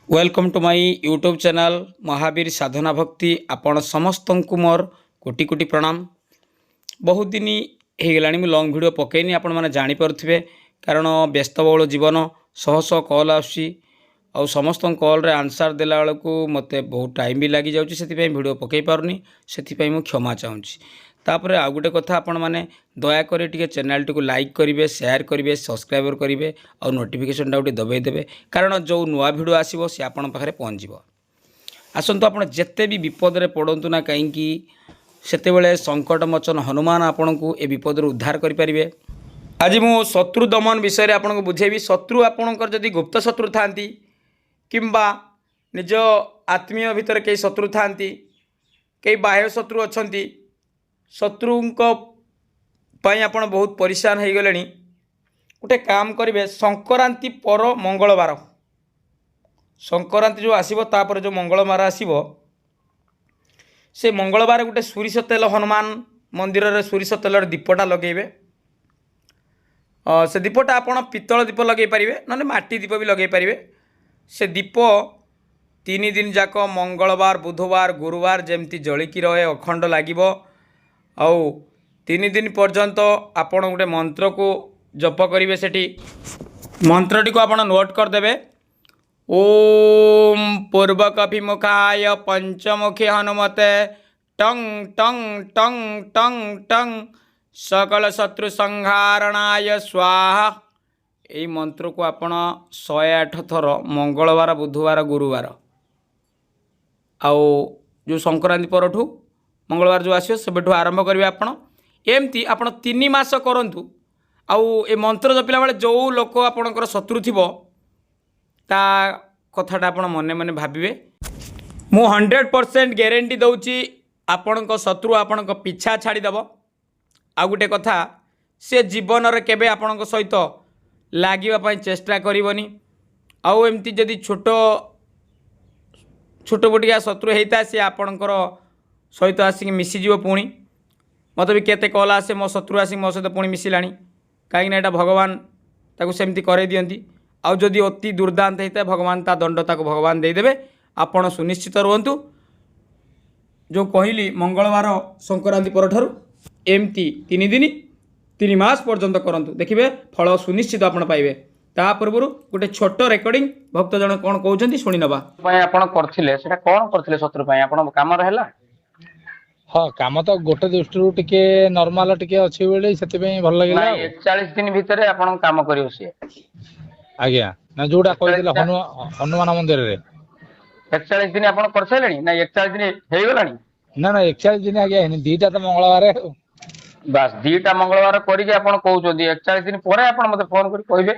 Welcome to my YouTube channel Mahavir Sadhana Bhakti आपण समस्त को मोर कोटि कोटि प्रणाम। बहुत दिन हो गला लंग वीडियो पकईनी आपण मैंने जापे कारण व्यस्तबहुल जीवन शह शह कॉल आसूँ आउ समस्त कॉल रे आंसर देला बेलू मत बहुत टाइम भी लगी जाऊँगी वीडियो पकई पारुनी से क्षमा चाहूँगी। तापर आउ गोटे कथा आपण मैंने दयाकोरी टी चैनल टी लाइक करेंगे शेयर करेंगे सब्सक्राइब करेंगे और नोटिफिकेशन टाइम दबाई देवे कारण जो नुआ भिड आसो सी आपण पाखे पहुँच। आसतु आप जिते भी विपद में पड़तु ना कहीं सेतेबेले संकट मोचन हनुमान आपण को ए विपद उद्धार करें। आज मु शत्रु दमन विषय में आपको बुझेबी। शत्रु आपणकर जदि गुप्त शत्रु था किंबा निज आत्मीय भितर कई शत्रु था कई बाह्य शत्रु अच्छा शत्रु आपण बहुत परिशान हो गले। गोटे काम करेंगे संक्रांति पर मंगलवार संक्रांति जो आसो तापर जो मंगलवार आसो से मंगलवार गोटे सोरिष तेल हनुमान मंदिर रे सोरिष तेल दीपटा लगेबे। से दीपटा आपण पितल दीप लगे पारे ना माटी दीप भी लगे पारे। से दीप 3 दिन जाक मंगलवार बुधवार गुरुवार जमती जलिकी रहे अखंड लगे। आउ 3 दिन पर्यंत आपण गोटे मंत्र को जप करेंगे। सेठी मंत्रटी को आपण नोट करदे। ओम पूर्वकभिमुखाय पंचमुखी हनुमते टंग टंग टंग टंग टंग सकल शत्रु संहारणाय स्वाहा। यही मंत्र को आपण 108 थर मंगलवार बुधवार गुरुवार आउ जो संक्रांति परठू मंगलवार जो आसो से आरंभ करेंगे। आपण एमती आपण 3 मास करंतु आउ ए मंत्र जपिला बेले जो लोक आपणकर शत्रु थिबो ता कथाटा आपण मने मने भाबिबे। मु 100% ग्यारंटी दउची आपणक शत्रु आपणक पीछा छाड़ी दबो। आ गोटे कथा से जीवन रे केबे आपणक सहित लागिबा पई चेष्टा करिवनी। आउ एमती जदि छोट छोट बोटिया शत्रु हेता से आपणकर सहित आसिक मिसीजीव। पुणी मत भी केते कॉल आसे मो शत्रु आसिक मो सहित पुणी मिसिलाणी कहीं एटा भगवान ताकू सेमती करे दियंती। आउ जदि अति दुर्दांत होता भगवान ता दंड ताकू भगवान देदेवे। आपण सुनिश्चित रुहतु जो कहली मंगलवार संक्रांति परठारु एमती 3 दिन 3 मास पर्यंत करंतु देखिबे फल सुनिश्चित आपण पाइबे। ता पूर्व गोटे छोट रेकर्डिंग भक्त जन कौन कहते शुणी नवा आपण करथिले सेटा कौन करथिले शत्रु पई आपण काम रहला। हाँ काम तो गोटे दृष्टि टिके नॉर्मल टिके अछि बेले सेति पई भल लागला। 41 दिन भीतर आपण काम करियो से आज्ञा ना जोडा कहथिले हनुमान मंदिर रे 41 दिन आपण कर सैलेनी ना 41 दिन हेई गलानी ना ना 41 दिन आज्ञा हेनी दीटा तो मंगलवार बस दीटा मंगलवार करी के आपण कहउछोदी 41 दिन परे आपण मते फोन करी कहबे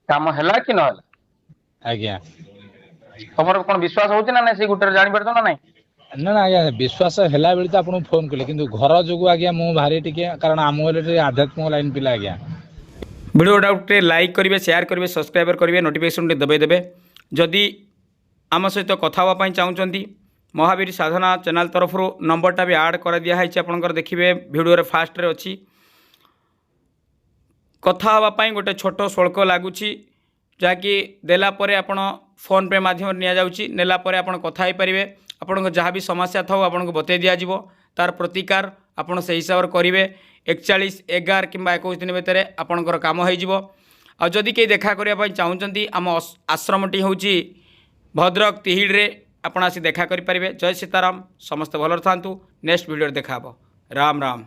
काम हला कि न हला। आज्ञा तमरो कोन विश्वास होउछ ना से गुटर जानि परतो ना नाही ना ना आज्ञा विश्वास हैला बेली तो आपन फोन कले किंतु घर जोगु आज्ञा मु भारी टिके कारण आमोले आध्यात्मिक लाइन पिला आज्ञा। वीडियोटा गोटे लाइक करेंगे शेयर करेंगे सब्सक्राइब करेंगे नोटिफिकेशन दबाई देवे। जदि आम सहित कथा होगा चाहूँगी महावीर साधना चैनल तरफ नंबरटा भी आड कर दिखाई आपंकर देखिए वीडियो फास्ट रे अच्छी कथा होगापाई गोटे छोट शुल्क लगुच जहाँकि देलापर आपण फोन पे मध्यम नेला कथा हो पारे। आपन जहाँ भी समस्या था आपको बतई दिज्व तार प्रतिकार आपड़ से हिसाब से करेंगे 41/11 कि 21 दिन भितर आपणकर काम हो। जदि कहीं देखा करने चाहूँगी आम आश्रमटी हूँ भद्रक तिहिड्रे आपण आसी देखा करें। जय सीताराम समस्त भल था। नेक्स्ट वीडियो देखा राम राम।